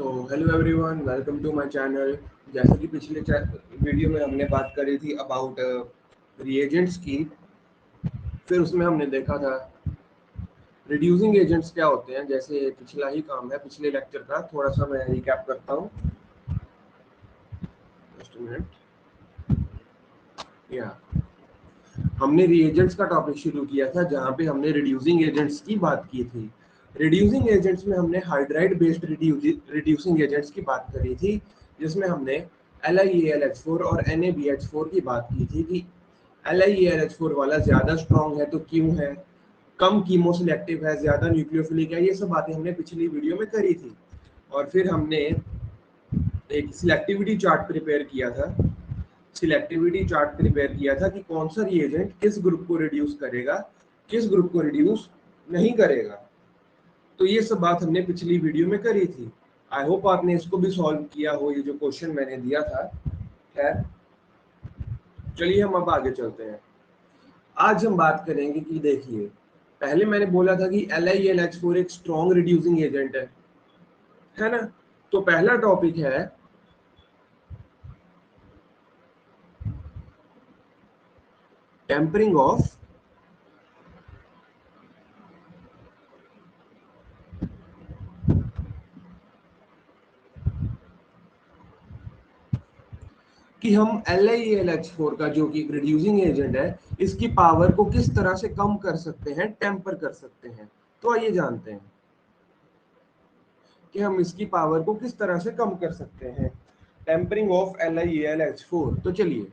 तो hello everyone, welcome to my channel. जैसे कि पिछले वीडियो में हमने बात करी थी अबाउट रिएजेंट्स की, फिर उसमें हमने देखा था रिड्यूसिंग एजेंट्स क्या होते हैं। जैसे पिछला ही काम है पिछले लेक्चर का, थोड़ा सा मैं रिकैप करता हूँ। Just a minute. या हमने रिएजेंट्स का टॉपिक शुरू किया था जहाँ पे हमने रिड्यूसिंग एजेंट्स की बात की थी। रिड्यूसिंग एजेंट्स में हमने हाइड्राइड बेस्ड रिड्यूसिंग एजेंट्स की बात करी थी, जिसमें हमने LiAlH4 और NaBH4 की बात की थी कि LiAlH4 वाला ज्यादा स्ट्रॉन्ग है तो क्यों है, कम कीमोसिलेक्टिव है, ज्यादा न्यूक्लियोफिलिक है। ये सब बातें हमने पिछली वीडियो में करी थी। और फिर हमने एक सिलेक्टिविटी चार्ट प्रिपेयर किया था कि कौन सा रिएजेंट किस ग्रुप को रिड्यूस करेगा, किस ग्रुप को रिड्यूस नहीं करेगा। तो ये सब बात हमने पिछली वीडियो में करी थी। आई होप आपने इसको भी सॉल्व किया हो, ये जो क्वेश्चन मैंने दिया था। खैर चलिए हम अब आगे चलते हैं। आज हम बात करेंगे कि देखिए, पहले मैंने बोला था कि LiAlH4 एक स्ट्रॉन्ग रिड्यूसिंग एजेंट है ना। तो पहला टॉपिक है टेम्परिंग ऑफ कि हम LiAlH4 का जो कि रिड्यूसिंग एजेंट है, इसकी पावर को किस तरह से कम कर सकते हैं, टेम्पर कर सकते हैं। तो आइए जानते हैं कि हम इसकी पावर को किस तरह से कम कर सकते हैं, टेम्परिंग ऑफ LiAlH4। तो चलिए,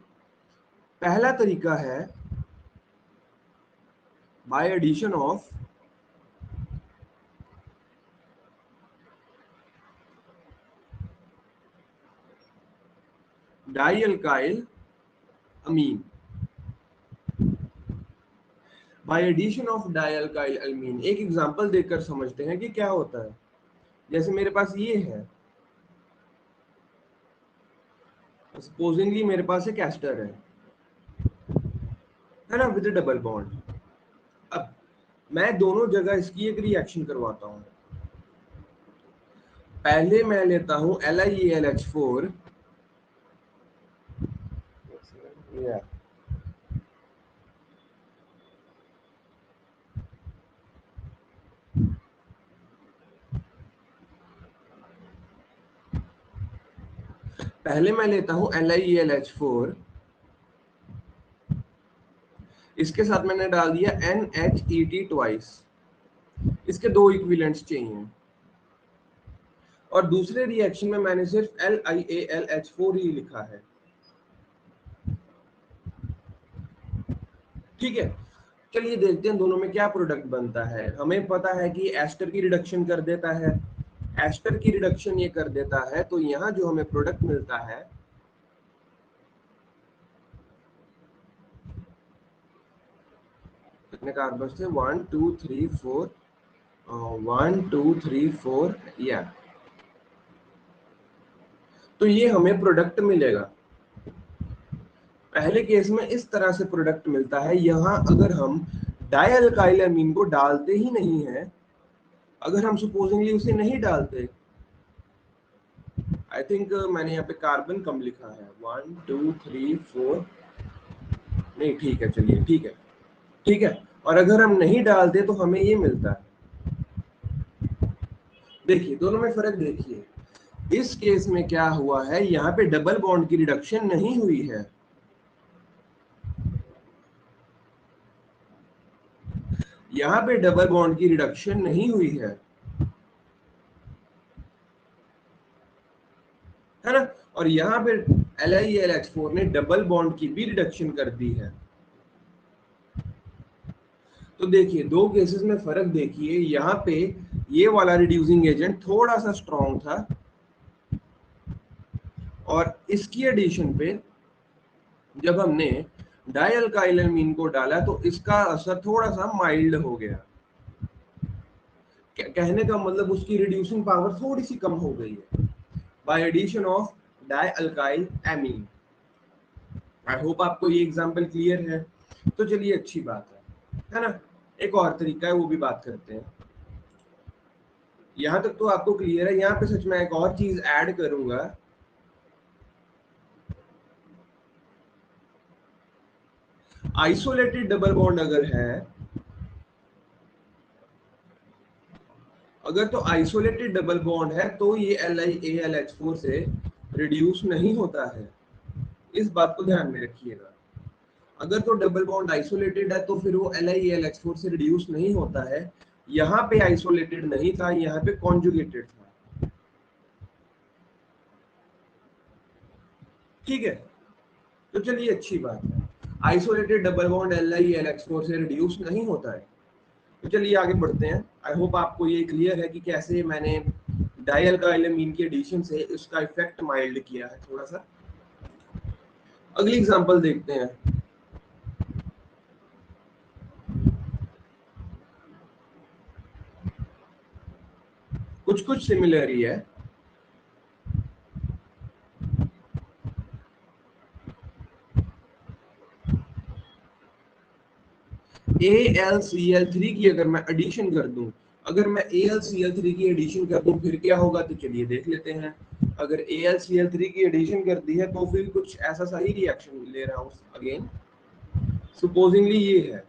पहला तरीका है by addition of dialkyl amine. By addition of dialkyl amine एक एग्जांपल देखकर समझते हैं कि क्या होता है। जैसे मेरे पास ये है, सपोजिंगली मेरे पास एक एस्टर है ना, विद डबल बॉन्ड। अब मैं दोनों जगह इसकी एक रिएक्शन करवाता हूं। पहले मैं लेता हूं LiAlH4, पहले मैं लेता हूं LiAlH4, इसके साथ मैंने डाल दिया NHET ट्वाइस, इसके दो इक्विवेलेंट्स चाहिए। और दूसरे रिएक्शन में मैंने सिर्फ LiAlH4 ही लिखा है। ठीक है, चलिए देखते हैं दोनों में क्या प्रोडक्ट बनता है। हमें पता है कि एस्टर की रिडक्शन कर देता है, एस्टर की रिडक्शन ये कर देता है, तो यहाँ जो हमें प्रोडक्ट मिलता है कितने कार्बन थे, 1 2 3 4, 1 2 3 4 या, तो ये हमें प्रोडक्ट मिलेगा। पहले केस में इस तरह से प्रोडक्ट मिलता है। यहाँ अगर हम डाइअल्काइल अमीन को डालते ही नहीं है, अगर हम सपोजिंगली उसे नहीं डालते, आई थिंक मैंने यहाँ पे कार्बन कम लिखा है, 1 2 3 4, नहीं ठीक है, चलिए ठीक है। और अगर हम नहीं डालते तो हमें ये मिलता है। देखिए दोनों में फर्क देखिए। इस केस में क्या हुआ है, यहाँ पे डबल बॉन्ड की रिडक्शन नहीं हुई है, यहाँ पे डबल बॉन्ड की रिडक्शन नहीं हुई है ना। और यहाँ पे LiAlH4 ने डबल बॉन्ड की भी रिडक्शन कर दी है। तो देखिए दो केसेस में फर्क देखिए। यहाँ पे ये वाला रिड्यूसिंग एजेंट थोड़ा सा स्ट्रॉन्ग था, और इसकी एडिशन पे जब हमने डाइअल्काइल अमीन को डाला तो इसका असर थोड़ा सा माइल्ड हो गया। कहने का मतलब उसकी रिड्यूसिंग पावर थोड़ी सी कम हो गई है by addition of dialkyl amine. I hope आपको ये एग्जांपल क्लियर है। तो चलिए अच्छी बात है ना। एक और तरीका है, वो भी बात करते हैं। यहां तक तो आपको क्लियर है। यहाँ पे सच में एक और चीज ऐड करूंगा, आइसोलेटेड डबल बॉन्ड अगर है, अगर तो आइसोलेटेड डबल बॉन्ड है तो ये LiAlH4 से रिड्यूस नहीं होता है, इस बात को ध्यान में रखिएगा। अगर तो डबल बॉन्ड आइसोलेटेड है तो फिर वो LiAlH4 से रिड्यूस नहीं होता है। यहाँ पे आइसोलेटेड नहीं था, यहाँ पे कॉन्जुगेटेड था। ठीक है, तो चलिए अच्छी बात है, आइसोलेटेड डबल बॉन्ड LiAlH4 से रिड्यूस नहीं होता है। तो चलिए आगे बढ़ते हैं। आई होप आपको ये क्लियर है कि कैसे मैंने डाइअल्काइलअमीन के एडिशन से उसका इफेक्ट माइल्ड किया है थोड़ा सा। अगली एग्जांपल देखते हैं। कुछ कुछ सिमिलर ही है। AlCl3 की अगर मैं एडिशन कर दूं, अगर मैं AlCl3 की एडिशन कर दूं फिर क्या होगा, तो चलिए देख लेते हैं। अगर AlCl3 की एडिशन कर दी है तो फिर कुछ ऐसा सा ही रिएक्शन ले रहा हूं अगेन। सुपोजिंगली ये है,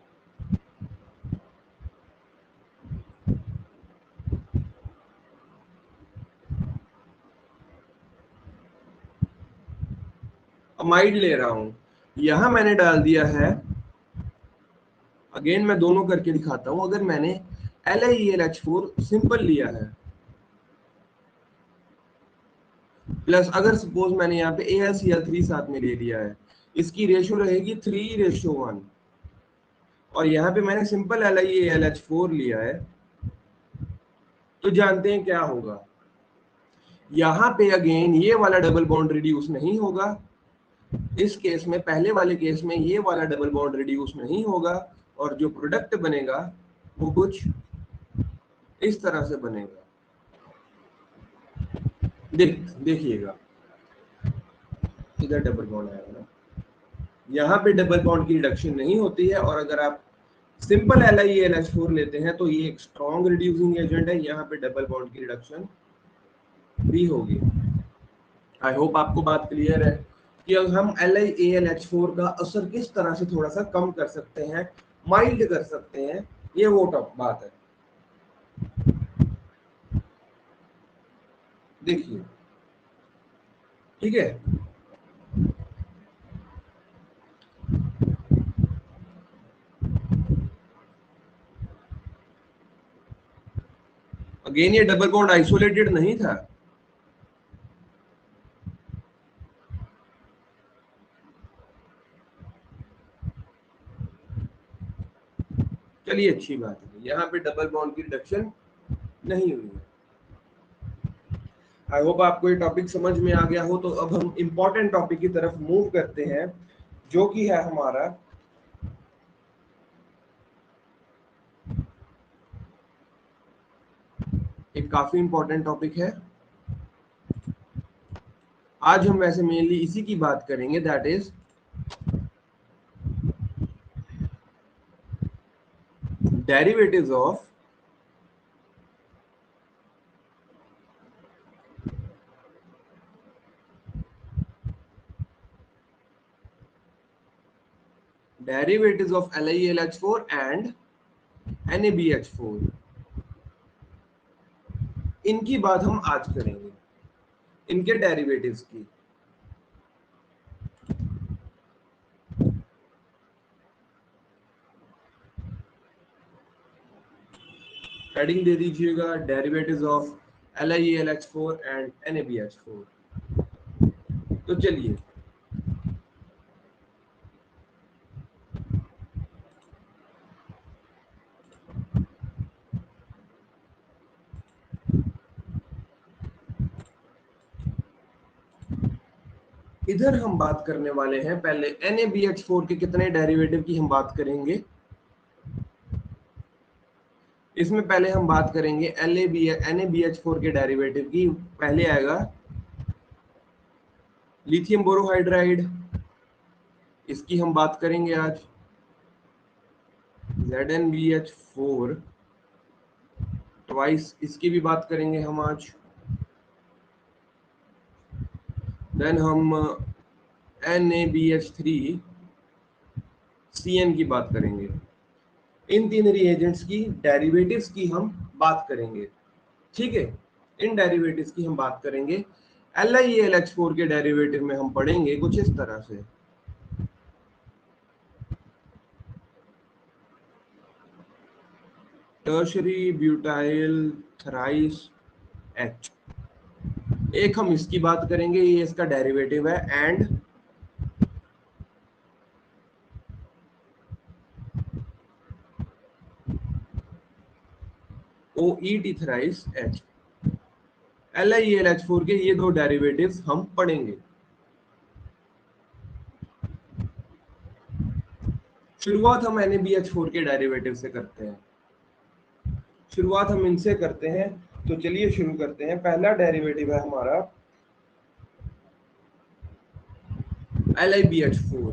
अमाइड ले रहा हूं, यहां मैंने डाल दिया है, अगेन मैं दोनों करके दिखाता हूं। अगर मैंने LiAlH4 सिंपल लिया है, प्लस अगर सपोज मैंने यहाँ पे AlCl3 साथ में ले लिया है, इसकी रेशो रहेगी 3:1, और यहाँ पे मैंने सिंपल LiAlH4 लिया है, तो जानते हैं क्या होगा। यहाँ पे अगेन ये वाला डबल बॉन्ड रिड्यूस नहीं होगा, इस केस में, पहले वाले केस में ये वाला डबल बॉन्ड रिड्यूस नहीं होगा, और जो प्रोडक्ट बनेगा वो कुछ इस तरह से बनेगा। देखिएगा, इधर डबल बॉन्ड आएगा ना, यहाँ पे डबल बॉन्ड की रिडक्शन नहीं होती है, और अगर आप सिंपल LiAlH4 लेते हैं तो ये एक स्ट्रॉन्ग रिड्यूसिंग एजेंट है, यहाँ पे डबल बॉन्ड की रिडक्शन भी होगी। आई होप आपको बात क्लियर है कि अब हम LiAlH4 का असर किस तरह से थोड़ा सा कम कर सकते हैं, माइल्ड कर सकते हैं, ये वो टॉप बात है। देखिए, ठीक है, अगेन ये डबल बॉन्ड आइसोलेटेड नहीं था, चलिए अच्छी बात है, यहाँ पे डबल बॉन्ड की रिडक्शन नहीं हुई है। आई होप आपको ये टॉपिक समझ में आ गया हो। तो अब हम इंपॉर्टेंट टॉपिक की तरफ मूव करते हैं, जो कि है हमारा एक काफी इंपॉर्टेंट टॉपिक है। आज हम वैसे मेनली इसी की बात करेंगे, that is derivatives of LiAlH4 and NaBH4, इनकी बात हम आज करेंगे, इनके डेरिवेटिव्स की। हेडिंग दे दीजिएगा, derivatives of LiAlH4 and NaBH4। तो चलिए, इधर हम बात करने वाले हैं, पहले NaBH4 के कितने डेरिवेटिव की हम बात करेंगे। इसमें पहले हम बात करेंगे NaBH4 के डेरिवेटिव की। पहले आएगा लिथियम बोरोहाइड्राइड, इसकी हम बात करेंगे आज, ZnBH4 ट्वाइस इसकी भी बात करेंगे हम आज। देन हम NaBH3 CN की बात करेंगे। इन तीन रिएजेंट्स की डेरिवेटिव्स की हम बात करेंगे, ठीक है। इन डेरिवेटिव्स की हम बात करेंगे। LiAlH4 के डेरिवेटिव में हम पढ़ेंगे कुछ इस तरह से। टर्शरी ब्यूटाइल थराइस H, एक हम इसकी बात करेंगे, ये इसका डेरिवेटिव है, एंड OET थराइस H। LiAlH4 के ये दो डेरिवेटिव्स हम पढ़ेंगे। शुरुआत हम NaBH4 के डेरिवेटिव से करते हैं। शुरुआत हम इनसे करते हैं, तो चलिए शुरू करते हैं। पहला डेरिवेटिव है हमारा LiBH4।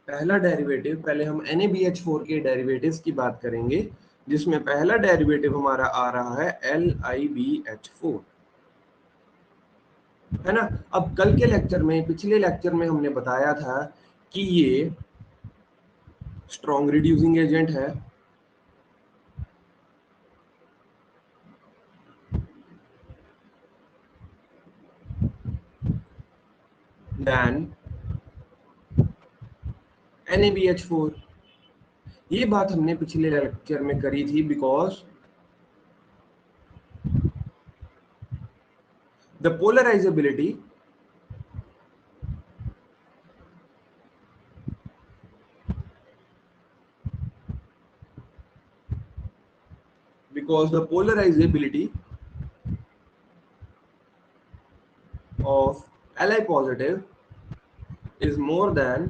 पहला डेरिवेटिव, पहले हम NaBH4 के डेरिवेटिव्स की बात करेंगे, जिसमें पहला डेरिवेटिव हमारा आ रहा है LiBH4, है ना। अब कल के लेक्चर में, पिछले लेक्चर में हमने बताया था कि ये स्ट्रॉन्ग रिड्यूसिंग एजेंट है, देन NaBH4। ये बात हमने पिछले लेक्चर में करी थी, because the polarisability of Li positive is more than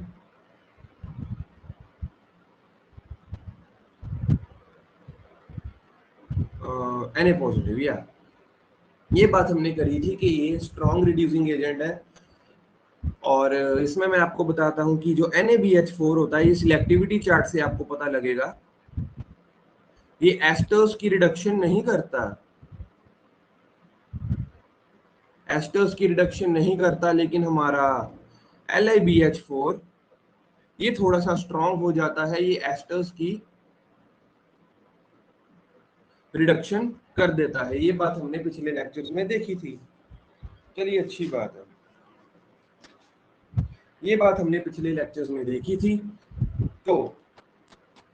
Na positive. या ये बात हमने करी थी कि ये स्ट्रॉन्ग रिड्यूसिंग एजेंट है, और इसमें मैं आपको बताता हूं कि जो NaBH4 होता है, ये सिलेक्टिविटी चार्ट से आपको पता लगेगा, ये एस्टर्स की रिडक्शन नहीं करता, एस्टर्स की रिडक्शन नहीं करता, लेकिन हमारा LiBH4 ये थोड़ा सा स्ट्रॉन्ग हो जाता है, ये एस्टर्स की रिडक्शन कर देता है। ये बात हमने पिछले लेक्चर्स में देखी थी। चलिए, अच्छी बात है, ये बात हमने पिछले लेक्चर्स में देखी थी। तो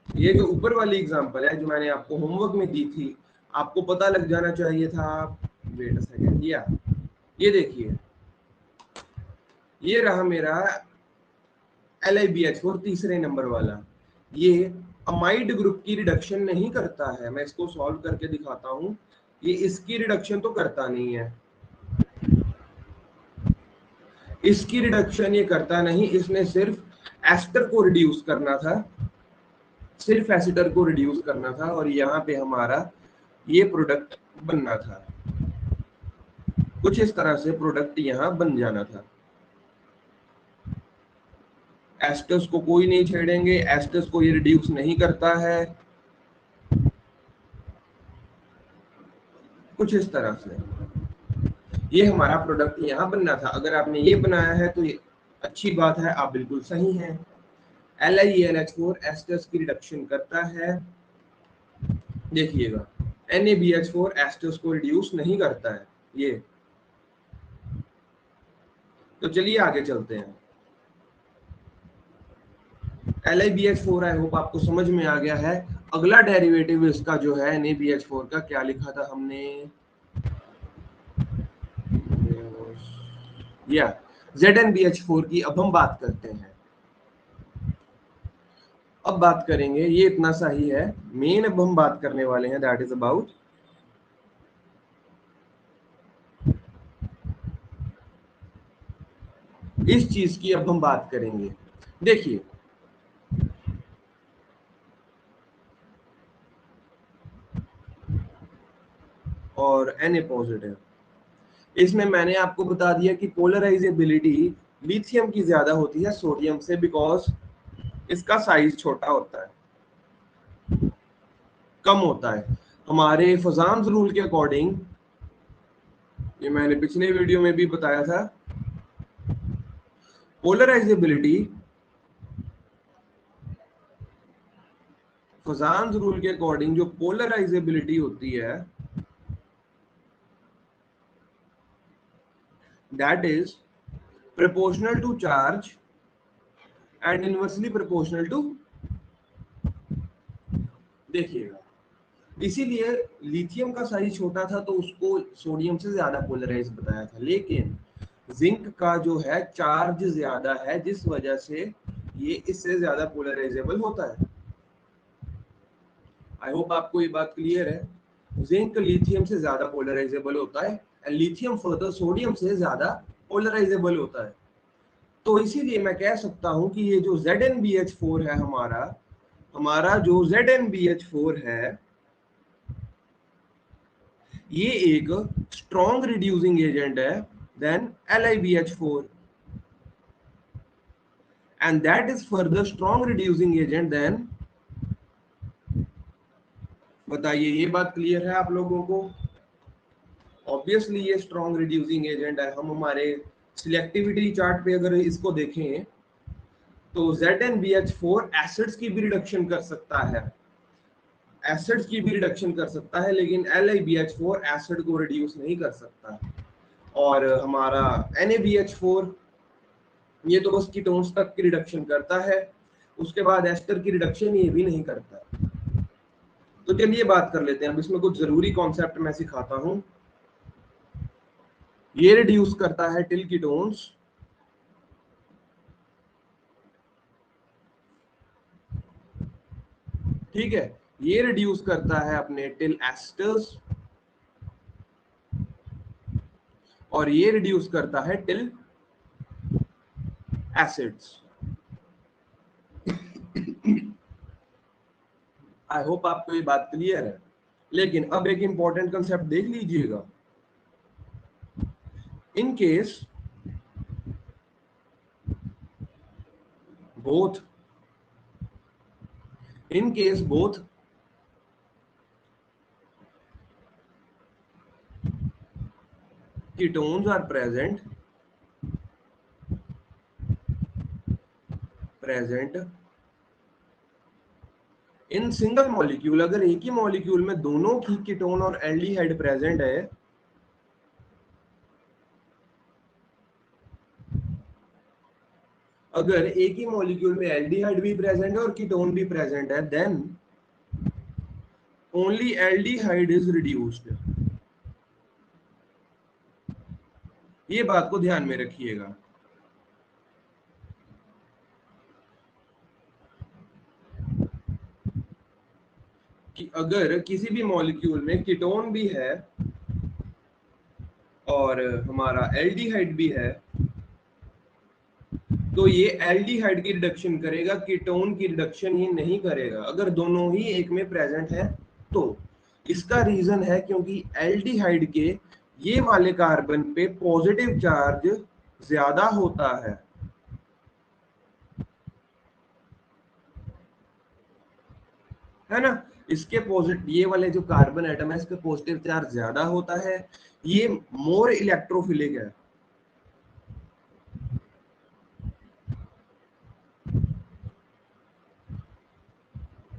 ये जो ऊपर वाली एग्जांपल है, जो मैंने आपको होमवर्क में दी थी, आपको पता लग जाना चाहिए था। वेट अ सेकंड, ये देखिए, ये रहा मेरा LiBH4 तीसरे नंबर वाला। ये अमाइड ग्रुप की रिडक्शन नहीं करता है। मैं इसको सॉल्व करके दिखाता हूं। ये इसकी रिडक्शन तो करता नहीं है, इसकी रिडक्शन ये करता नहीं, इसने सिर्फ एस्टर को रिड्यूस करना था, सिर्फ एसिटर को रिड्यूस करना था, और यहाँ पे हमारा ये प्रोडक्ट बनना था। कुछ इस तरह से प्रोडक्ट यहाँ बन जाना था। एस्टर्स को कोई नहीं छेड़ेंगे, एस्टर्स को ये रिड्यूस नहीं करता है, कुछ इस तरह से ये हमारा प्रोडक्ट यहाँ बनना था। अगर आपने ये बनाया है तो ये अच्छी बात है, आप बिल्कुल सही हैं। LiAlH4 एस्टर्स की रिडक्शन करता है। देखिएगा, NaBH4 एस्टर्स को रिड्यूस नहीं करता है ये। तो चलिए आगे चलते हैं। LiBH4 आई होप आपको समझ में आ गया है। अगला डेरिवेटिव इसका जो है NaBH4 का, क्या लिखा था हमने, या ZnBH4 की अब हम बात करते हैं। अब बात करेंगे, ये इतना सा ही है। मेन अब हम बात करने वाले हैं, दैट इज अबाउट इस चीज की अब हम बात करेंगे। देखिए, और Na पॉजिटिव, इसमें मैंने आपको बता दिया कि पोलराइजेबिलिटी लिथियम की ज्यादा होती है सोडियम से, बिकॉज इसका साइज छोटा होता है, कम होता है। हमारे फजान्स रूल के अकॉर्डिंग, ये मैंने पिछले वीडियो में भी बताया था, पोलराइजेबिलिटी फजान्स रूल के अकॉर्डिंग जो पोलराइजेबिलिटी होती है that is proportional to charge and inversely proportional to, देखिएगा, इसीलिए लिथियम का साइज छोटा था तो उसको सोडियम से ज्यादा पोलराइज बताया था, लेकिन जिंक का जो है चार्ज ज्यादा है जिस वजह से ये इससे ज्यादा पोलराइजेबल होता है। आई होप आपको ये बात क्लियर है। जिंक लिथियम से ज्यादा पोलराइजेबल होता है एंड लिथियम फर्दर सोडियम से ज्यादा पोलराइजेबल होता है। तो इसीलिए मैं कह सकता हूं कि ये जो ZnBH4 है हमारा जो ZnBH4 है ये एक स्ट्रॉन्ग रिड्यूसिंग एजेंट है then LiBH4 and that is further strong reducing agent then, बताइए ये बात क्लियर है आप लोगों को? ऑब्वियसली ये स्ट्रॉन्ग रिड्यूसिंग एजेंट है। हम हमारे सिलेक्टिविटी चार्ट पे अगर इसको देखें तो ZnBH4 एसिड्स की भी रिडक्शन कर सकता है, एसिड्स की भी रिडक्शन कर सकता है, लेकिन LiBH4 एसिड को रिड्यूस नहीं कर सकता। और हमारा NaBH4 ये तो बस कीटोन्स तक की रिडक्शन करता है, उसके बाद एस्टर की रिडक्शन ये भी नहीं करता। तो चलिए बात कर लेते हैं, अब इसमें कुछ जरूरी कॉन्सेप्ट मैं सिखाता हूं। ये रिड्यूस करता है टिल कीटोन्स, ठीक है, ये रिड्यूस करता है अपने टिल एस्टर्स और ये रिड्यूस करता है टिल एसिड्स। आई होप आपको ये बात क्लियर है। लेकिन अब एक इंपॉर्टेंट कंसेप्ट देख लीजिएगा, in case both ketones are present in single molecule, अगर एक ही मॉलिक्यूल में दोनों की कीटोन और एल्डिहाइड प्रेजेंट है, अगर एक ही मॉलिक्यूल में एल्डिहाइड भी प्रेजेंट है और कीटोन भी प्रेजेंट है, then only aldehyde is reduced. ये बात को ध्यान में रखिएगा। कि अगर किसी भी मॉलिक्यूल में कीटोन भी है और हमारा एल्डिहाइड भी है, तो ये एल्डिहाइड की रिडक्शन करेगा, कीटोन की रिडक्शन ही नहीं करेगा अगर दोनों ही एक में प्रेजेंट है। तो इसका रीजन है क्योंकि एल्डिहाइड के ये वाले कार्बन पे पॉजिटिव चार्ज ज्यादा होता है ना। इसके पॉजिटिव, ये वाले जो कार्बन एटम है इसके पॉजिटिव चार्ज ज्यादा होता है, ये मोर इलेक्ट्रोफिलिक है।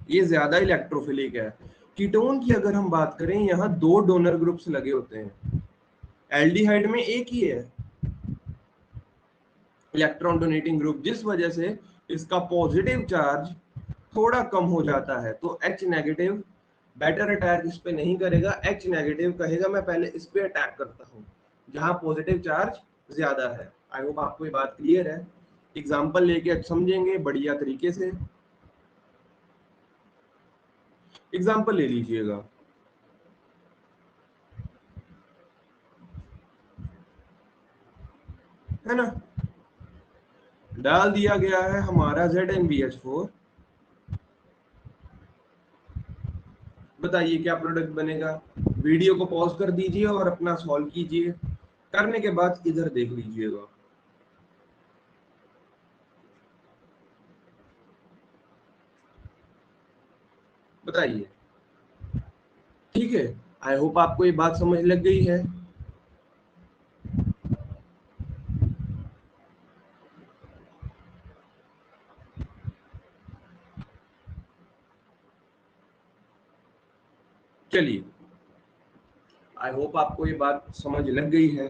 ये ज्यादा इलेक्ट्रोफिलिक है। कीटोन की अगर हम बात करें, यहाँ दो डोनर ग्रुप्स लगे होते हैं, एल्डिहाइड में एक ही है इलेक्ट्रॉन डोनेटिंग ग्रुप, जिस वजह से इसका पॉजिटिव चार्ज थोड़ा कम हो जाता है। तो H नेगेटिव बेटर अटैक इस पे नहीं करेगा, H नेगेटिव कहेगा मैं पहले इस पे अटैक करता हूँ जहां पॉजिटिव चार्ज ज्यादा है। आई होप आपको ये बात क्लियर है। एग्जांपल लेके समझेंगे बढ़िया तरीके से। एग्जांपल ले लीजिएगा, है ना, डाल दिया गया है हमारा ZnBH4। बताइए क्या प्रोडक्ट बनेगा? वीडियो को पॉज कर दीजिए और अपना सॉल्व कीजिए, करने के बाद इधर देख लीजिएगा। बताइए। ठीक है, आई होप आपको ये बात समझ लग गई है। चलिए, आई होप आपको ये बात समझ लग गई है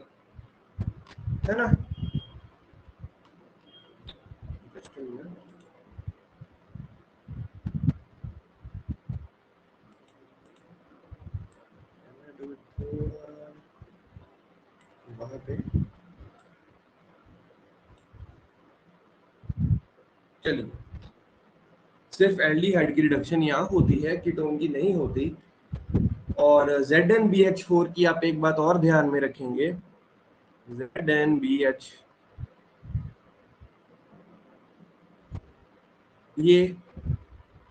ना? Just a minute. Can I do it for, वहाँ पे? चलिए, सिर्फ एल्डिहाइड की रिडक्शन यहाँ होती है, कीटोन की नहीं होती। और ZnBH4 की आप एक बात और ध्यान में रखेंगे, ZnBH ये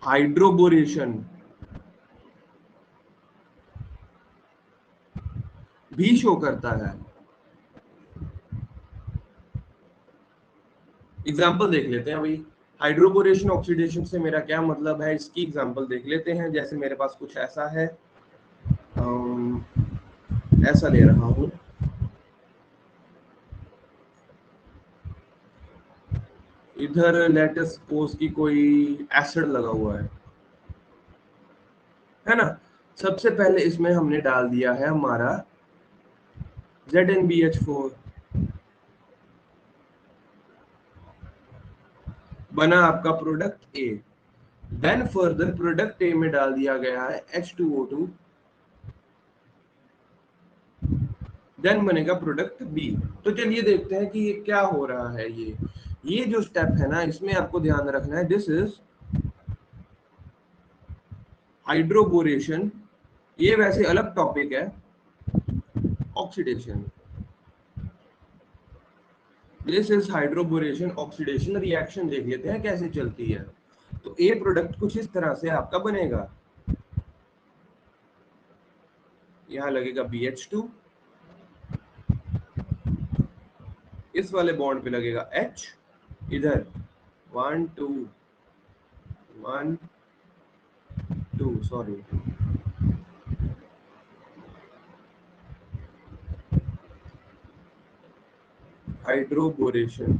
हाइड्रोबोरेशन भी शो करता है। एग्जाम्पल देख लेते हैं अभी। हाइड्रोबोरेशन ऑक्सीडेशन से मेरा क्या मतलब है, इसकी एग्जाम्पल देख लेते हैं। जैसे मेरे पास कुछ ऐसा है, ऐसा ले रहा हूं, इधर लेटेस्ट सपोज की कोई एसिड लगा हुआ है ना। सबसे पहले इसमें हमने डाल दिया है हमारा ZnBH4, बना आपका product A. Then further product A में डाल दिया गया है H2O2, देन बनेगा प्रोडक्ट बी। तो चलिए देखते हैं कि ये क्या हो रहा है। ये जो स्टेप है ना, इसमें आपको ध्यान रखना है, दिस इज हाइड्रोबोरेशन। ये वैसे अलग टॉपिक है, oxidation. This is hydroboration oxidation reaction. देख लेते हैं कैसे चलती है। तो ए प्रोडक्ट कुछ इस तरह से आपका बनेगा। यहाँ लगेगा BH2, इस वाले बॉन्ड पे लगेगा H, इधर 1 2 1 2 सॉरी, हाइड्रोबोरेशन।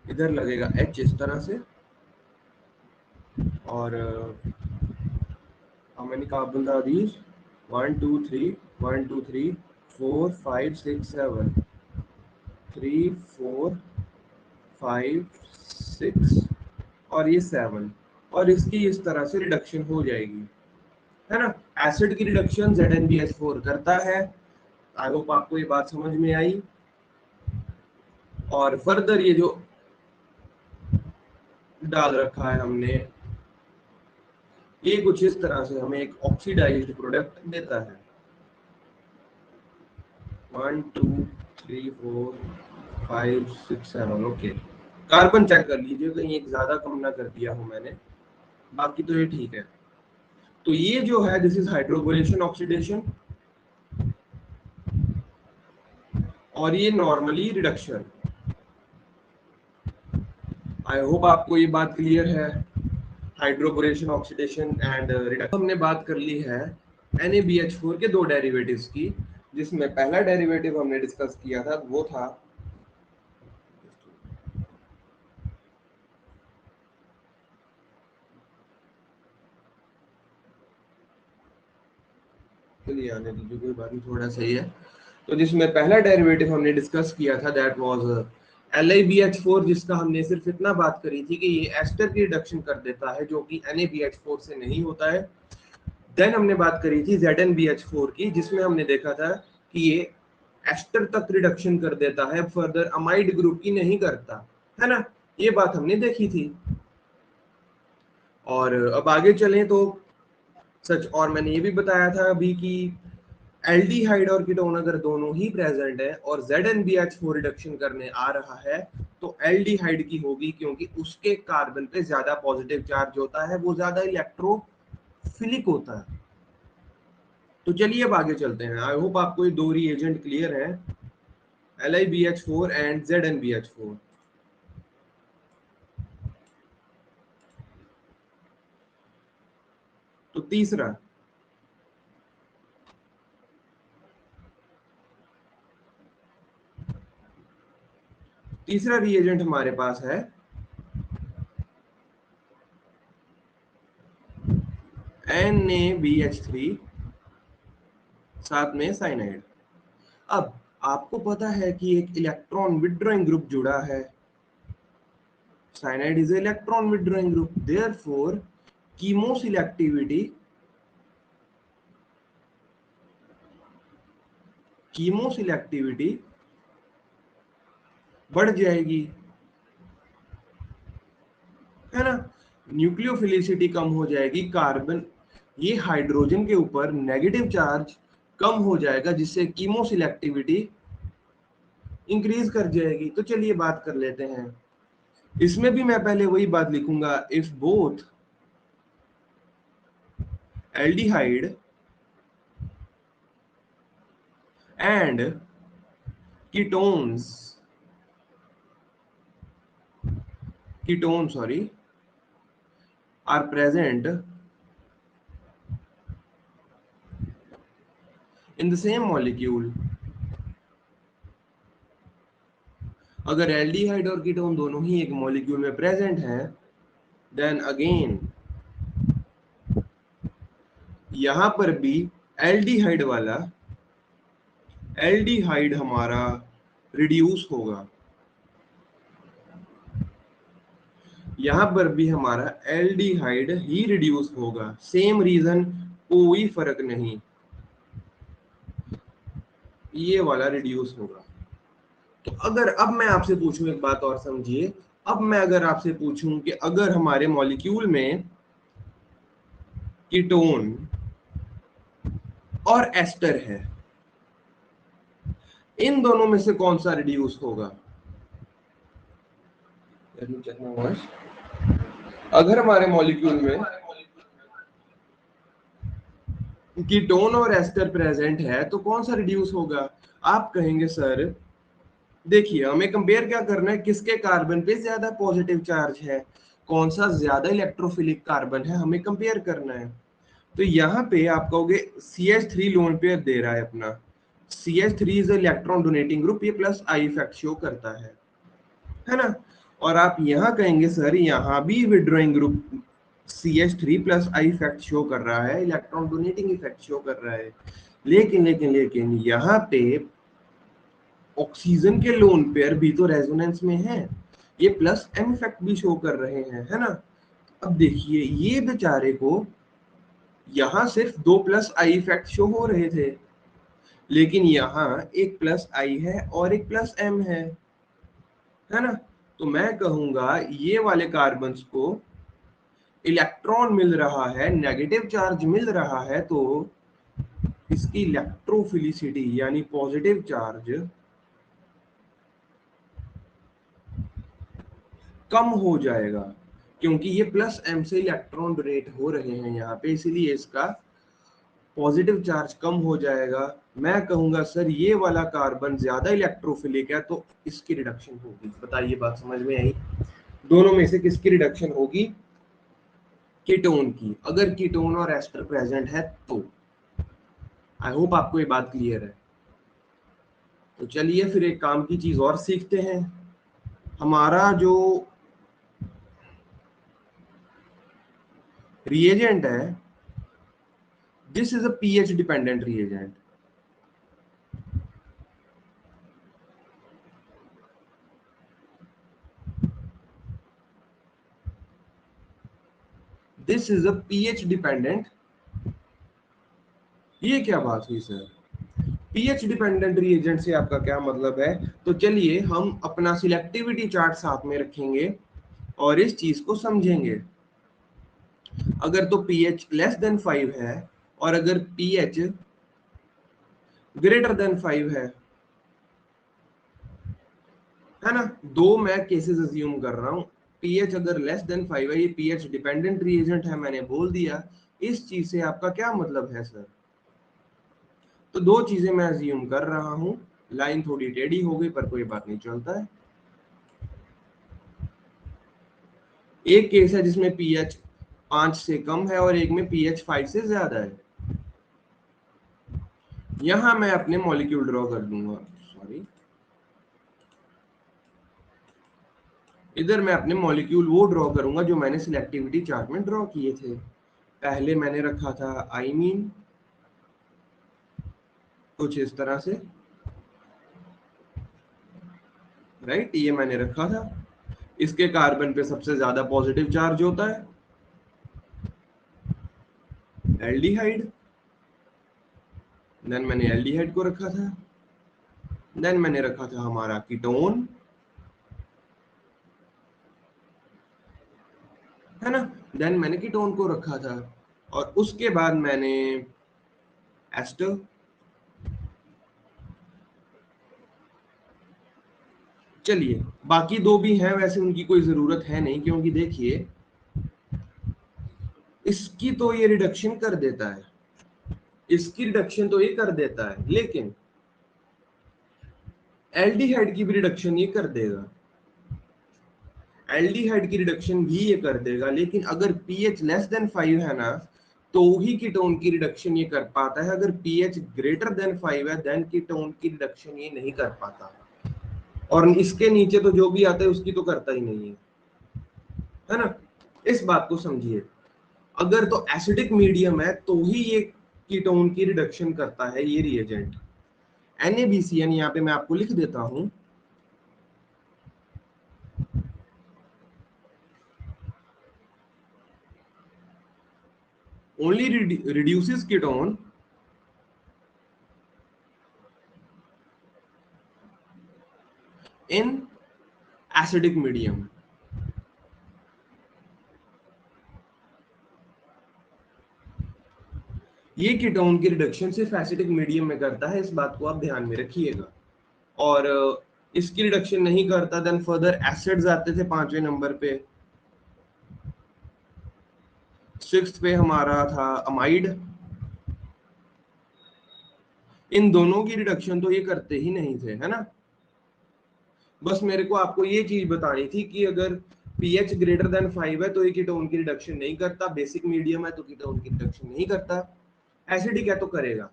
इधर लगेगा H इस तरह से, और how many carbons are these? 1 2 3 1 2 3 4 5 6 7 3 4 5 6 और ये 7, और इसकी इस तरह से रिडक्शन हो जाएगी, है ना। एसिड की रिडक्शन ZnBH4 करता है। आई होप आपको ये बात समझ में आई। और फर्दर ये जो डाल रखा है हमने, ये कुछ इस तरह से हमें एक ऑक्सीडाइज्ड प्रोडक्ट देता है। 1 2 3 4 5 6 7। ओके, कार्बन चेक कर लीजिए कहीं एक ज्यादा कम ना कर दिया हूं मैंने, बाकी तो ये ठीक है। तो ये जो है, दिस इज हाइड्रोबोरेशन ऑक्सीडेशन, और ये नॉर्मली रिडक्शन। आई होप आपको ये बात क्लियर है। Hydroboration oxidation and reduction. हमने बात कर ली है NaBH4 के दो डेरिवेटिव्स की, जिसमें पहला डेरिवेटिव हमने डिस्कस किया था, वो था चलिए आने दीजिए, कोई बात नहीं, थोड़ा सही है। तो जिसमें पहला डेरिवेटिव हमने डिस्कस किया था, दैट वाज LiBH4, जिसका हमने सिर्फ इतना बात करी थी कि ये एस्टर की रिडक्शन कर देता है, जो कि NaBH4 से नहीं होता है। देन हमने बात करी थी ZnBH4 की, जिसमें हमने देखा था कि ये एस्टर तक रिडक्शन कर देता है, फर्दर अमाइड ग्रुप की नहीं करता, है ना। ये बात हमने देखी थी। और अब आगे चलें तो सच, और मैंने ये भी बताया था अभी कि एल्डिहाइड और कीटोन अगर दोनों ही प्रेजेंट है और ZnBH4 रिडक्शन करने आ रहा है, तो एल्डिहाइड की होगी, क्योंकि उसके कार्बन पे ज्यादा पॉजिटिव चार्ज होता है, वो ज्यादा इलेक्ट्रोफिलिक होता है। तो चलिए अब आगे चलते हैं। आई होप आपको ये दो रिएजेंट क्लियर है। LiBH4 and ZnBH4. तो तीसरा रिएजेंट हमारे पास है NaBH3 साथ में साइनाइड। अब आपको पता है कि एक इलेक्ट्रॉन विथड्रॉइंग ग्रुप जुड़ा है, cyanide is electron withdrawing group, therefore chemoselectivity बढ़ जाएगी, है ना। न्यूक्लियोफिलिसिटी कम हो जाएगी, कार्बन ये हाइड्रोजन के ऊपर नेगेटिव चार्ज कम हो जाएगा, जिससे कीमोसिलेक्टिविटी इंक्रीज कर जाएगी। तो चलिए बात कर लेते हैं। इसमें भी मैं पहले वही बात लिखूंगा, if both aldehyde and ketone are present in the same molecule, अगर एल्डिहाइड और कीटोन दोनों ही एक मॉलिक्यूल में प्रेजेंट हैं, देन अगेन यहां पर भी एल्डिहाइड हमारा रिड्यूस होगा, यहां पर भी हमारा एल्डिहाइड ही रिड्यूस होगा, सेम रीजन, कोई फर्क नहीं, ये वाला रिड्यूस होगा। तो अगर अब मैं आपसे पूछूं, एक बात और समझिए, अब मैं अगर आपसे पूछूं कि अगर हमारे मॉलिक्यूल में कीटोन और एस्टर है, इन दोनों में से कौन सा रिड्यूस होगा? अगर हमारे मॉलिक्यूल में कीटोन और एस्टर प्रेजेंट है तो कौन सा रिड्यूस होगा? आप कहेंगे सर देखिए हमें कंपेयर क्या करना है, किसके कार्बन पे ज्यादा पॉजिटिव चार्ज है, कौन सा ज्यादा इलेक्ट्रोफिलिक कार्बन है, हमें कंपेयर करना है। तो यहाँ पे आप कहोगे CH3 लोन पेयर दे रहा है अपना, CH3 is electron donating group, ये प्लस आई इफेक्ट शो करता है ना। और आप यहाँ कहेंगे सर यहाँ भी withdrawing group CH3 plus I effect show कर रहा है, इलेक्ट्रॉन डोनेटिंग इफेक्ट शो कर रहा है, लेकिन यहाँ पे ऑक्सीजन के लोन पेयर भी तो रेजोनेंस में है, ये प्लस एम इफेक्ट भी शो कर रहे हैं, है ना। अब देखिए ये बेचारे को यहाँ सिर्फ 2 प्लस आई इफेक्ट शो हो रहे थे, लेकिन यहाँ एक प्लस आई है और एक प्लस एम है ना। तो मैं कहूंगा ये वाले कार्बन्स को इलेक्ट्रॉन मिल रहा है, नेगेटिव चार्ज मिल रहा है, तो इसकी इलेक्ट्रोफिलिसिटी यानी पॉजिटिव चार्ज कम हो जाएगा, क्योंकि ये प्लस एम से इलेक्ट्रॉन डोनेट हो रहे हैं यहाँ पे, इसीलिए इसका पॉजिटिव चार्ज कम हो जाएगा। मैं कहूंगा सर ये वाला कार्बन ज्यादा इलेक्ट्रोफिलिक है, तो इसकी रिडक्शन होगी। बताइए बात समझ में आई? दोनों में से किसकी रिडक्शन होगी? कीटोन की, अगर कीटोन और एस्टर प्रेजेंट है तो। आई होप आपको ये बात क्लियर है। तो चलिए फिर एक काम की चीज और सीखते हैं। हमारा जो reagent है, this is a pH dependent reagent. This is a pH dependent, ये क्या बात हुई सर? pH डिपेंडेंट रिएजेंट से आपका क्या मतलब है? तो चलिए हम अपना सिलेक्टिविटी चार्ट साथ में रखेंगे और इस चीज को समझेंगे। अगर तो pH लेस देन 5 है और अगर pH ग्रेटर देन 5 है ना, दो मैं केसेस अज्यूम कर रहा हूं। pH अगर लेस देन 5 है, ये pH डिपेंडेंट रिएजेंट है, मैंने बोल दिया। इस चीज से आपका क्या मतलब है सर? तो दो चीजें मैं अज्यूम कर रहा हूं, लाइन थोड़ी टेढ़ी हो गई पर कोई बात नहीं, चलता है। एक केस है जिसमें पीएच 5 से कम है और एक में पीएच 5 से ज्यादा है। यहां मैं अपने मॉलिक्यूल ड्रॉ कर दूंगा, सॉरी, इधर मैं अपने मॉलिक्यूल वो ड्रॉ करूंगा जो मैंने सिलेक्टिविटी चार्ट में ड्रॉ किए थे। पहले मैंने रखा था आईमीन कुछ इस तरह से, राइट, ये मैंने रखा था। इसके कार्बन पे सबसे ज्यादा पॉजिटिव चार्ज होता है एल्डिहाइड। देन मैंने एल्डिहाइड को रखा था। देन मैंने रखा था हमारा कीटोन, है ना। देन मैंने कीटोन को रखा था और उसके बाद मैंने एस्टर। चलिए, बाकी दो भी हैं, वैसे उनकी कोई जरूरत है नहीं, क्योंकि देखिए इसकी तो ये रिडक्शन कर देता है, इसकी रिडक्शन तो ये कर देता है, लेकिन एल्डिहाइड की भी रिडक्शन ये कर देगा, एल्डिहाइड की रिडक्शन भी ये कर देगा। लेकिन अगर पीएच लेस देन 5 है ना, तो ही कीटोन की रिडक्शन ये कर पाता है। अगर पीएच ग्रेटर देन 5 है, देन कीटोन की रिडक्शन ये नहीं कर पाता। और इसके नीचे तो जो भी आता है उसकी तो करता ही नहीं है ना। इस बात को समझिए, अगर तो एसिडिक मीडियम है तो ही ये कीटोन की रिडक्शन करता है ये रिएजेंट। NaBCN यहाँ पे मैं आपको लिख देता हूं, only reduces ketone in acidic medium। ये कीटोन की रिडक्शन सिर्फ एसिडिक मीडियम में करता है, इस बात को आप ध्यान में रखिएगा। और इसकी रिडक्शन नहीं करता, देन फर्दर एसिड्स आते थे 5वें नंबर पे। 6th पे हमारा था अमाइड। इन दोनों की रिडक्शन तो ये करते ही नहीं थे, है ना। बस मेरे को आपको ये चीज बतानी थी कि अगर पीएच ग्रेटर देन 5 है तो ये कीटोन की रिडक्शन नहीं करता, बेसिक मीडियम है तो कीटोन की रिडक्शन नहीं करता, एसिडिक है तो करेगा।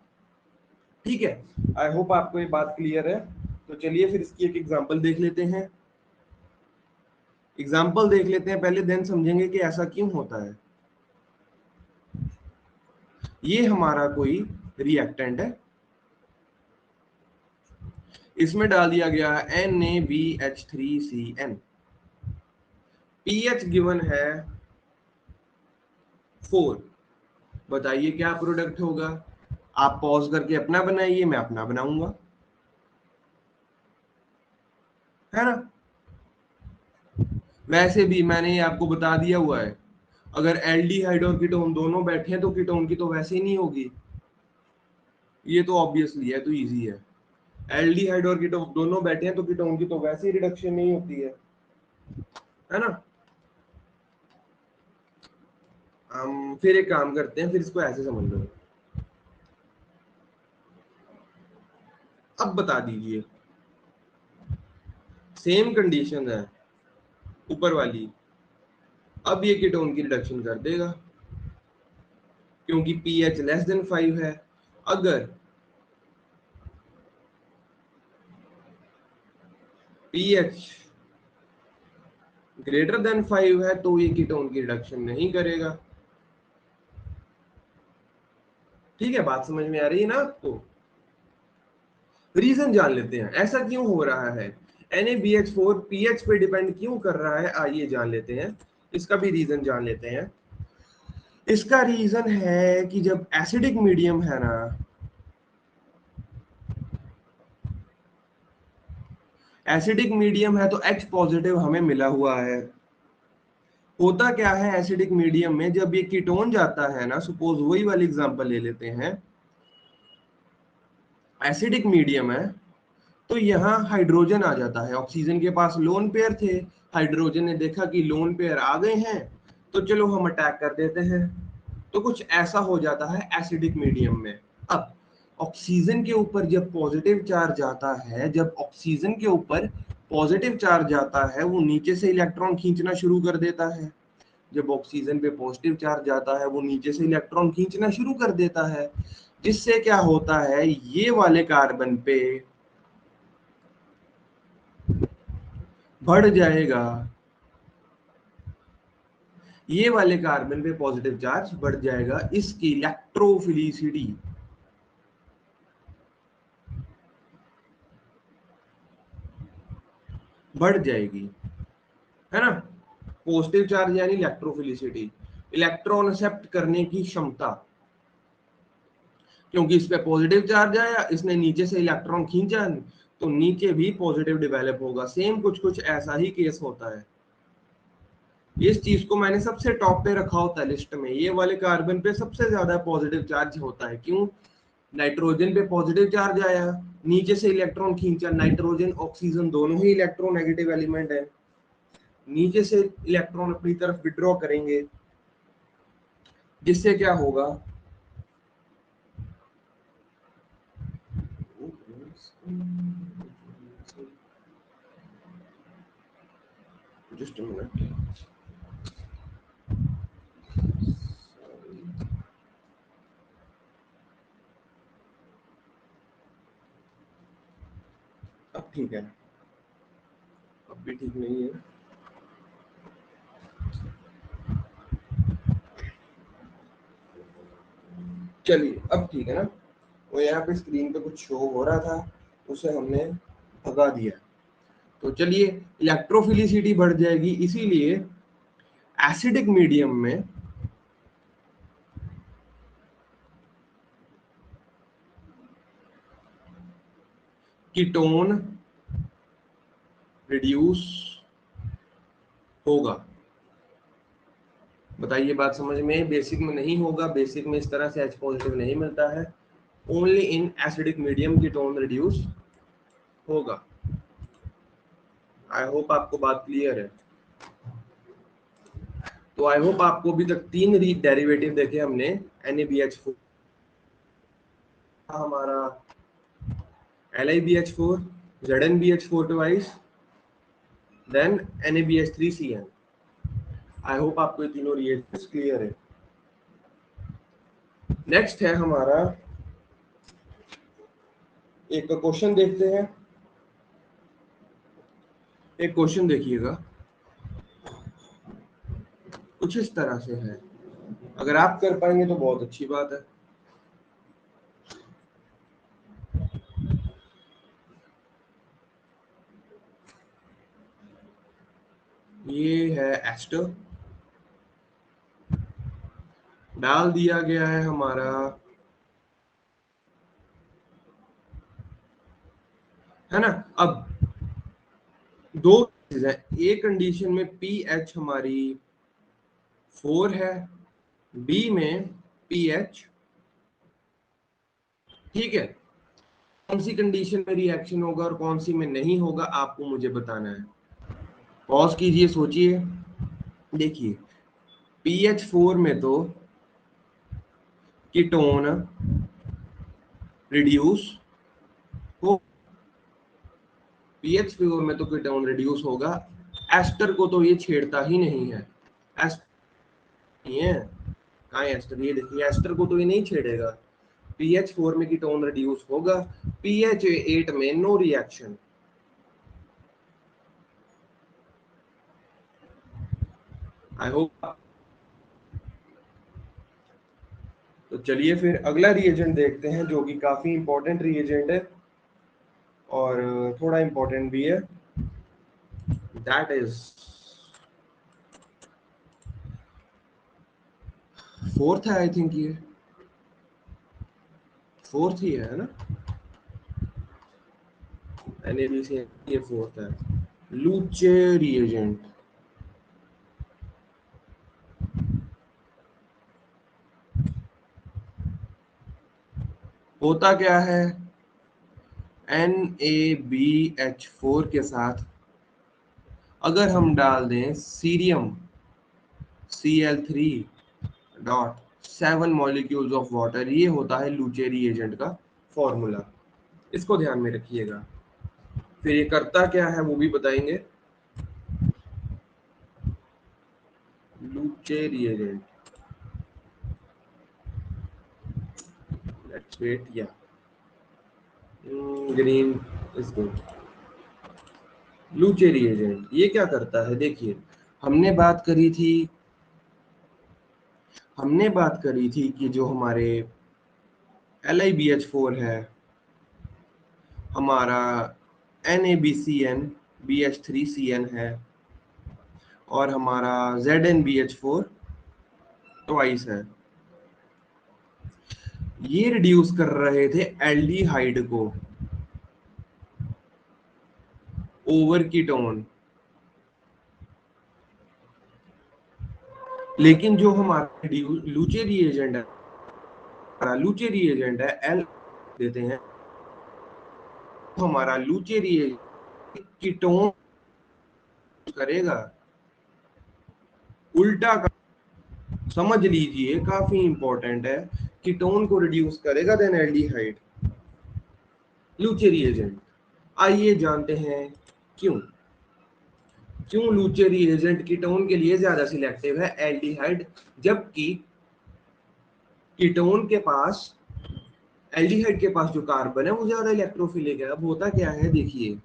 ठीक है, आई होप आपको ये बात क्लियर है। तो चलिए फिर इसकी एक एग्जांपल देख लेते हैं। एग्जांपल देख लेते हैं पहले, देन समझेंगे कि ऐसा क्यों होता है। ये हमारा कोई रिएक्टेंट है, इसमें डाल दिया गया है NaBH3CN। पीएच गिवन है 4। बताइए क्या प्रोडक्ट होगा। आप पॉज करके अपना बनाइए, मैं अपना बनाऊंगा, है ना। वैसे भी मैंने ये आपको बता दिया हुआ है, अगर एल्डिहाइड और कीटोन दोनों बैठे हैं तो कीटोन की तो वैसे ही नहीं होगी, ये तो ऑब्वियसली है, तो इजी है। एल्डिहाइड और कीटोन दोनों बैठे हैं तो कीटोन की तो वैसे ही रिडक्शन नहीं होती है ना। हम फिर एक काम करते हैं, फिर इसको ऐसे समझ लो। अब बता दीजिए, सेम कंडीशन है ऊपर वाली, अब ये कीटोन की रिडक्शन कर देगा क्योंकि पीएच लेस देन 5 है। अगर पीएच ग्रेटर देन 5 है तो ये कीटोन की रिडक्शन नहीं करेगा। ठीक है, बात समझ में आ रही है ना आपको। रीजन जान लेते हैं ऐसा क्यों हो रहा है, NaBH4 पीएच पे डिपेंड क्यों कर रहा है, आइए जान लेते हैं। इसका भी रीजन जान लेते हैं। इसका रीजन है कि जब एसिडिक मीडियम है ना, एसिडिक मीडियम है तो H पॉजिटिव हमें मिला हुआ है। होता क्या है एसिडिक मीडियम में, जब ये कीटोन जाता है ना, सपोज वही वाली एग्जांपल ले लेते हैं, एसिडिक मीडियम है तो यहाँ हाइड्रोजन आ जाता है। ऑक्सीजन के पास लोन पेयर थे, हाइड्रोजन ने देखा कि लोन पेयर आ गए हैं तो चलो हम अटैक कर देते हैं। तो कुछ ऐसा हो जाता है एसिडिक मीडियम में। अब ऑक्सीजन के ऊपर जब पॉजिटिव चार्ज आता है, जब ऑक्सीजन के ऊपर पॉजिटिव चार्ज आता है, वो नीचे से इलेक्ट्रॉन खींचना शुरू कर देता है। जब ऑक्सीजन पे पॉजिटिव चार्ज आता है, वो नीचे से इलेक्ट्रॉन खींचना शुरू कर देता है, जिससे क्या होता है, ये वाले कार्बन पे बढ़ जाएगा, ये वाले कार्बन पे पॉजिटिव चार्ज बढ़ जाएगा, इसकी इलेक्ट्रोफिलिसिटी बढ़ जाएगी, है ना। पॉजिटिव चार्ज यानी इलेक्ट्रोफिलिसिटी, इलेक्ट्रॉन एक्सेप्ट करने की क्षमता, क्योंकि इस पे पॉजिटिव चार्ज आया, इसने नीचे से इलेक्ट्रॉन खींचा, तो नीचे भी पॉजिटिव डेवलप होगा। सेम कुछ कुछ ऐसा ही केस होता है। इस चीज को मैंने सबसे टॉप पे रखा होता है लिस्ट में, ये वाले कार्बन पे सबसे ज्यादा पॉजिटिव चार्ज होता है। क्यों? नाइट्रोजन पे पॉजिटिव चार्ज आया, नीचे से इलेक्ट्रॉन खींचा, नाइट्रोजन ऑक्सीजन दोनों ही इलेक्ट्रोनेगेटिव एलिमेंट है, नीचे से इलेक्ट्रॉन अपनी तरफ विड्रॉ करेंगे, जिससे क्या होगा, जस्ट अ मिनट, अब ठीक है, अब भी ठीक नहीं है। चलिए अब ठीक है ना। वो यहाँ पे स्क्रीन पे कुछ शो हो रहा था, उसे हमने भगा दिया। तो चलिए, इलेक्ट्रोफिलिसिटी बढ़ जाएगी, इसीलिए एसिडिक मीडियम में कीटोन रिड्यूस होगा। बताइए बात समझ में? बेसिक में नहीं होगा, बेसिक में इस तरह से H पॉजिटिव नहीं मिलता है, only in acidic medium ketone reduce होगा। आई होप आपको बात क्लियर है। तो आई होप आपको अभी तक 3 डेरिवेटिव देखे हमने, NaBH4 हमारा, LiBH4, ZnBH4 twice, then NaBH3Cn। आई होप आपको ये तीनों रिएक्शंस क्लियर है। नेक्स्ट है हमारा, एक क्वेश्चन देखते हैं। एक क्वेश्चन देखिएगा, कुछ इस तरह से है, अगर आप कर पाएंगे तो बहुत अच्छी बात है। ये है एस्टर, डाल दिया गया है हमारा, है ना। अब दो चीज है, एक कंडीशन में पीएच हमारी 4 है, बी में पीएच, ठीक है। कौन सी कंडीशन में रिएक्शन होगा और कौन सी में नहीं होगा, आपको मुझे बताना है। पॉज कीजिए, सोचिए, देखिए पीएच 4 में तो कीटोन रिड्यूस हो, पीएच 4 में तो कीटोन रिड्यूस होगा। एस्टर को तो ये छेड़ता ही नहीं है, एस्टर नहीं है, कहाँ है एस्टर, ये देखिए, एस्टर को तो ये नहीं छेड़ेगा। पीएच 4 में कीटोन रिड्यूस होगा, पीएच 8 में नो रिएक्शन। I hope. तो चलिए फिर अगला रिएजेंट देखते हैं, जो कि काफी इंपॉर्टेंट रिएजेंट है और थोड़ा इंपॉर्टेंट भी है, दैट इज फोर्थ है, आई थिंक ये फोर्थ ही है ना, NaBC ये फोर्थ है, लूचे रिएजेंट। होता क्या है, NaBH4 के साथ अगर हम डाल दें cerium Cl3 dot 7 molecules of water, ये होता है लूचे रिएजेंट का फॉर्मूला, इसको ध्यान में रखिएगा। फिर ये करता क्या है वो भी बताएंगे। लूचे रिएजेंट, लेट्स वेट, या ग्रीन इज गुड। लूचे रिएजेंट ये क्या करता है, देखिए हमने बात करी थी कि जो हमारे LiBH4 है, हमारा NaBCN BH3CN है, और हमारा ZnBH4 ट्वाइस है। ये रिड्यूस कर रहे थे एल्डिहाइड को ओवर कीटोन, लेकिन जो हमारा लूचे रिएजेंट है एल देते हैं, तो हमारा लूचे रिएजेंट कीटोन करेगा उल्टा का, समझ लीजिए काफी इंपॉर्टेंट है, कीटोन को रिड्यूस करेगा देन एल्डिहाइड लूचे रिएजेंट। आइए जानते हैं क्यों लूचे रिएजेंट कीटोन के लिए ज्यादा सिलेक्टिव है एल्डिहाइड, जबकि कीटोन के पास, एल्डिहाइड के पास जो कार्बन है वो ज्यादा इलेक्ट्रोफिलिक है। अब होता क्या है, देखिए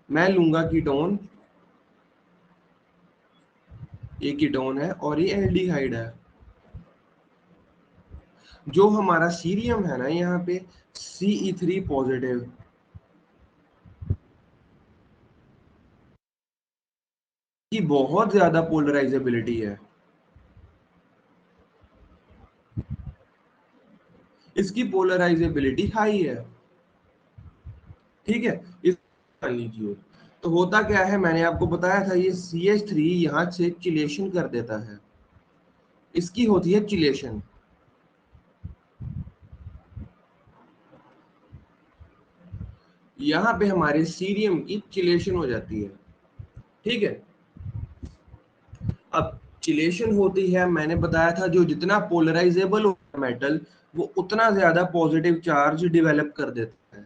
मैं लूंगा कीटोन, ये कीटोन है और ये एल्डिहाइड है। जो हमारा सीरियम है ना यहाँ पे Ce3 पॉजिटिव, की बहुत ज्यादा पोलराइजेबिलिटी है, इसकी पोलराइजेबिलिटी हाई है, ठीक है, इस मान लीजिए। तो होता क्या है, मैंने आपको बताया था ये CH3 यहाँ से चिलेशन कर देता है, इसकी होती है चिलेशन, यहाँ पे हमारे सीरियम की चिलेशन हो जाती है, ठीक है। अब चिलेशन होती है, मैंने बताया था जो जितना पोलराइजेबल होता है मेटल वो उतना ज्यादा पॉजिटिव चार्ज डेवलप कर देता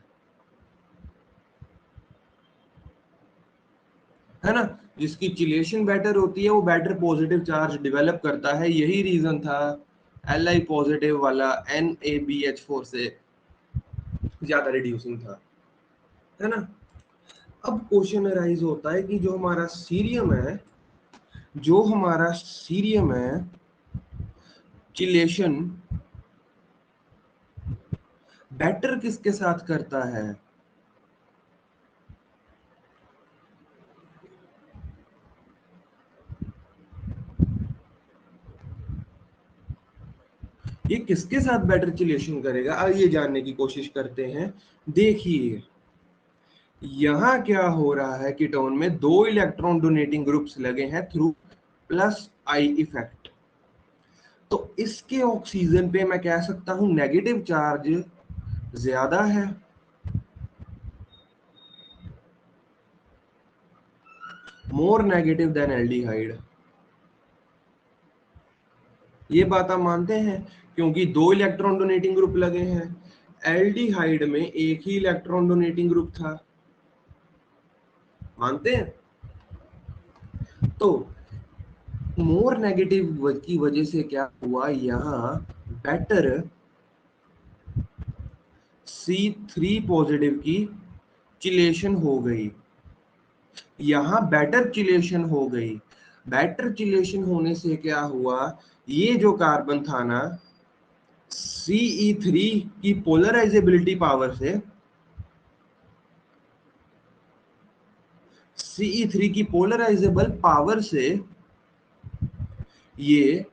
है ना। जिसकी चिलेशन बेटर होती है वो बेटर पॉजिटिव चार्ज डेवलप करता है, यही रीजन था Li पॉजिटिव वाला NaBH4 से ज्यादा रिड्यूसिंग था, है ना। अब क्वेश्चन अराइज होता है कि जो हमारा सीरियम है चिलेशन बेटर किसके साथ करता है, ये किसके साथ बेटर चिलेशन करेगा, आइए जानने की कोशिश करते हैं। देखिए यहाँ क्या हो रहा है, कीटोन में 2 इलेक्ट्रॉन डोनेटिंग ग्रुप्स लगे हैं थ्रू प्लस आई इफेक्ट, तो इसके ऑक्सीजन पे मैं कह सकता हूं नेगेटिव चार्ज ज्यादा है, मोर नेगेटिव देन एल्डिहाइड। ये बात आप मानते हैं, क्योंकि 2 इलेक्ट्रॉन डोनेटिंग ग्रुप लगे हैं, एल्डिहाइड में एक ही इलेक्ट्रॉन डोनेटिंग ग्रुप था, मानते हैं। तो मोर नेगेटिव की वजह से क्या हुआ, यहाँ बेटर C3 पॉजिटिव की चिलेशन हो गई, यहाँ बेटर चिलेशन हो गई। बेटर चिलेशन होने से क्या हुआ, ये जो कार्बन था ना Ce3 की पोलराइजेबिलिटी पावर से, Ce3 की पोलराइजेबल पावर से ये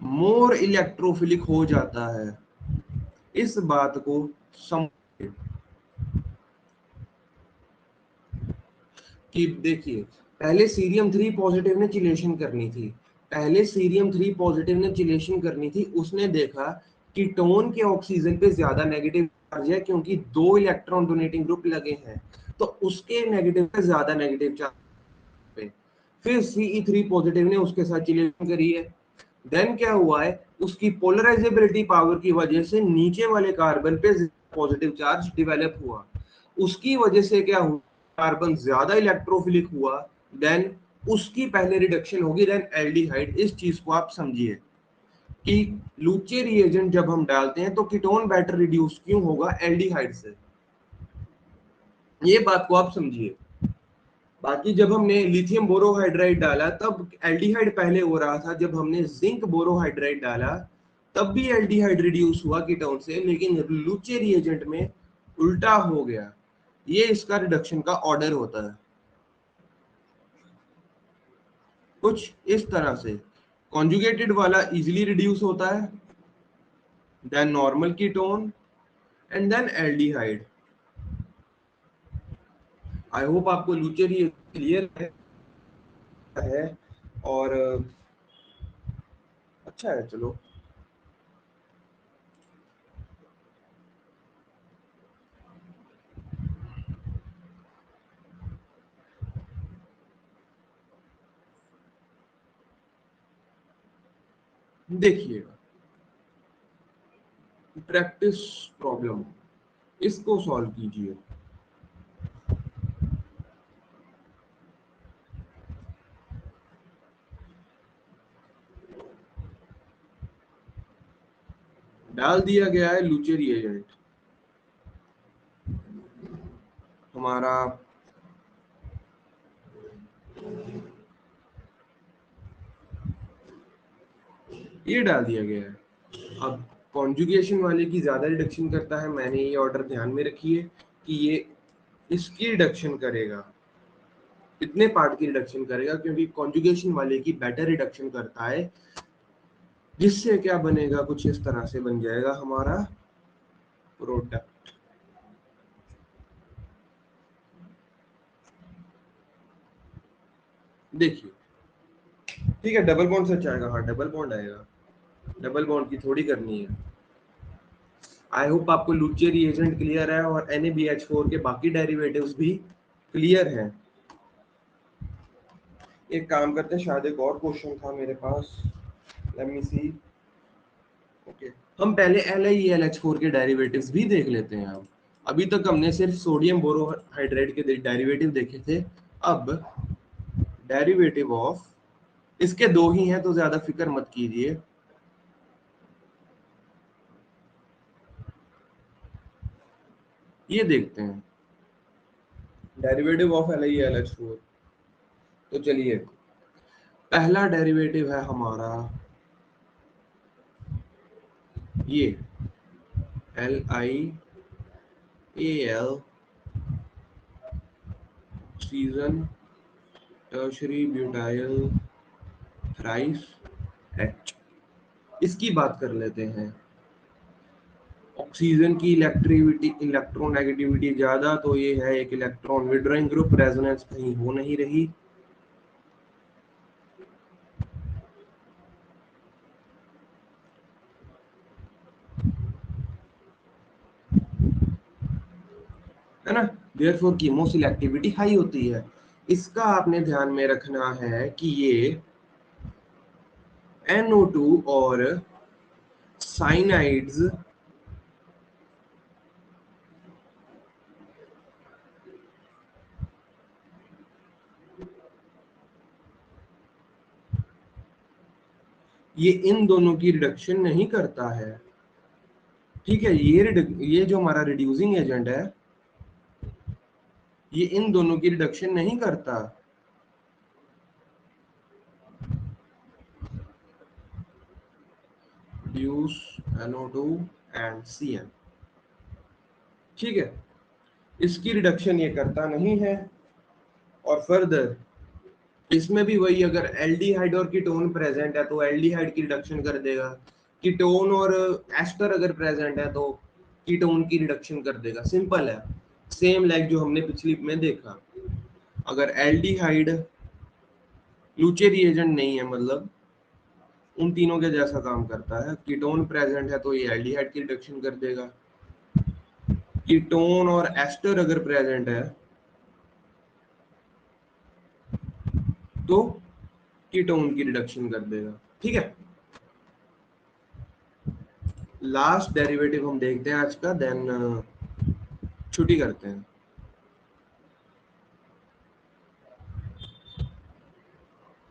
मोर इलेक्ट्रोफिलिक हो जाता है। इस बात को समझिए कि देखिए पहले सीरियम 3 पॉजिटिव ने चिलेशन करनी थी, उसने देखा कीटोन के ऑक्सीजन पे ज्यादा नेगेटिव चार्ज है क्योंकि 2 इलेक्ट्रॉन डोनेटिंग ग्रुप लगे हैं, तो उसके नेगेटिव पे ज्यादा नेगेटिव चार्ज पे, फिर Ce3 पॉजिटिव ने उसके साथ चिलेशन करी है। देन क्या हुआ है, उसकी पोलराइजेबिलिटी पावर की वजह से नीचे वाले कार्बन पे पॉजिटिव चार्ज डिवेलप हुआ, उसकी वजह से क्या हुआ, कार्बन ज्यादा इलेक्ट्रोफिलिक हुआ, देन उसकी पहले रिडक्शन होगी, देन एल्डिहाइड। इस चीज को आप समझिए कि लूचे रिएजेंट जब हम डालते हैं तो कीटोन बेटर रिड्यूस क्यों होगा एल्डिहाइड से, ये बात को आप समझिए। बाकी जब हमने लिथियम बोरोहाइड्राइड डाला तब एल्डिहाइड पहले हो रहा था, जब हमने जिंक बोरोहाइड्राइड डाला तब भी एल्डिहाइड रिड्यूस हुआ कीटोन से, लेकिन लूचे रिएजेंट में उल्टा हो गया। ये इसका रिडक्शन का ऑर्डर होता है कुछ इस तरह से। कॉन्जुगेटेड वाला इजीली रिड्यूस होता है, then normal ketone and then aldehyde. I hope आपको लूचे रिएजेंट क्लियर है और अच्छा है। चलो देखिएगा, प्रैक्टिस प्रॉब्लम इसको सॉल्व कीजिए। डाल दिया गया है लूचे रिएजेंट, हमारा ये डाल दिया गया है। अब कॉन्जुगेशन वाले की ज्यादा रिडक्शन करता है, मैंने ये ऑर्डर ध्यान में रखिए कि ये इसकी रिडक्शन करेगा, इतने पार्ट की रिडक्शन करेगा, क्योंकि कॉन्जुगेशन वाले की बेटर रिडक्शन करता है, जिससे क्या बनेगा, कुछ इस तरह से बन जाएगा हमारा प्रोडक्ट। देखिए ठीक है, डबल बॉन्ड सच आएगा, हाँ डबल बॉन्ड आएगा, डबल बॉन्ड की थोड़ी करनी है। आई होप आपको लूचे रिएजेंट क्लियर है और NaBH4 के बाकी डेरिवेटिव्स भी क्लियर हैं। एक काम करते हैं, शायद एक और क्वेश्चन था मेरे पास, लेट मी सी। ओके, हम पहले LiELH4 के डेरिवेटिव्स भी देख लेते हैं। अब अभी तक हमने सिर्फ सोडियम बोरोहाइड्रेट के डेरिवेटिव देखे थे, अब डेरिवेटिव ऑफ, इसके दो ही हैं तो ज्यादा फिक्र मत कीजिए। ये देखते हैं डेरिवेटिव ऑफ LiELH4। तो चलिए, पहला डेरिवेटिव है हमारा ये LiAl oxygen tertiary butyl thrice H। इसकी बात कर लेते हैं। ऑक्सीजन की इलेक्ट्रिविटी इलेक्ट्रोनेगेटिविटी ज्यादा, तो ये है एक इलेक्ट्रॉन विड्रॉइंग ग्रुप, रेजोनेंस कहीं हो नहीं रही। है ना, देयरफॉर कीमो सिलेक्टिविटी हाई होती है। इसका आपने ध्यान में रखना है कि ये NO2 और साइनाइड्स ये इन दोनों की रिडक्शन नहीं करता है। ठीक है, ये जो हमारा रिड्यूसिंग एजेंट है, ये इन दोनों की रिडक्शन नहीं करता। reduce NO2 and CN। ठीक है, इसकी रिडक्शन ये करता नहीं है। और फर्दर इसमें भी वही, अगर एल्डिहाइड और कीटोन प्रेजेंट है तो एल्डिहाइड की रिडक्शन कर देगा, कीटोन और एस्टर अगर प्रेजेंट है तो कीटोन की रिडक्शन कर देगा। सिंपल है, सेम लाइक जो हमने पिछली में देखा। अगर एल्डिहाइड लूचे रिएजेंट नहीं है, मतलब उन तीनों के जैसा काम करता है, कीटोन प्रेजेंट है तो ये एल्डिहाइड की रिडक्शन कर देगा, कीटोन और एस्टर अगर प्रेजेंट है तो कीटोन की रिडक्शन कर देगा। ठीक है, लास्ट डेरिवेटिव हम देखते हैं आज का, देन छुट्टी करते हैं।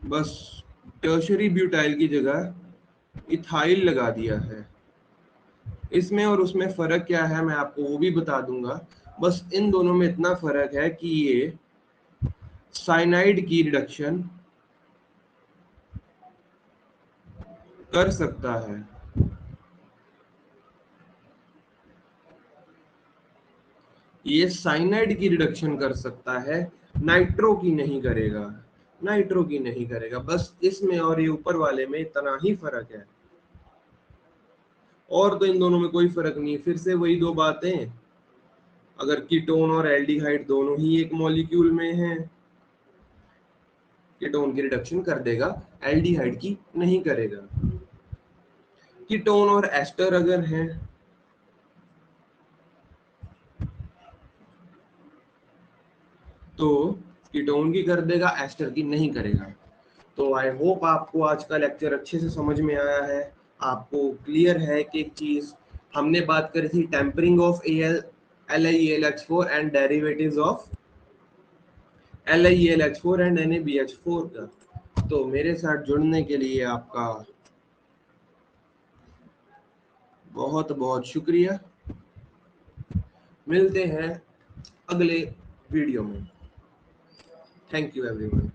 बस टर्शरी ब्यूटाइल की जगह इथाइल लगा दिया है। इसमें और उसमें फर्क क्या है मैं आपको वो भी बता दूंगा। बस इन दोनों में इतना फर्क है कि ये साइनाइड की रिडक्शन कर सकता है, ये साइनाइड की रिडक्शन कर सकता है, नाइट्रो की नहीं करेगा, नाइट्रो की नहीं करेगा। बस इसमें और ये ऊपर वाले में इतना ही फर्क है, और तो इन दोनों में कोई फर्क नहीं। फिर से वही दो बातें, अगर कीटोन और एल्डिहाइड दोनों ही एक मॉलिक्यूल में हैं, कीटोन की रिडक्शन कर देगा, एल्डिहाइड की नहीं करेगा। कीटोन और एस्टर अगर हैं तो कीटोन की कर देगा, एस्टर की नहीं करेगा। तो आई होप आपको आज का लेक्चर अच्छे से समझ में आया है, आपको क्लियर है कि एक चीज हमने बात करी थी tempering of LiAlH4 and derivatives of LiAlH4 and NaBH4 का। तो मेरे साथ जुड़ने के लिए आपका बहुत बहुत शुक्रिया। मिलते हैं अगले वीडियो में। Thank you everyone.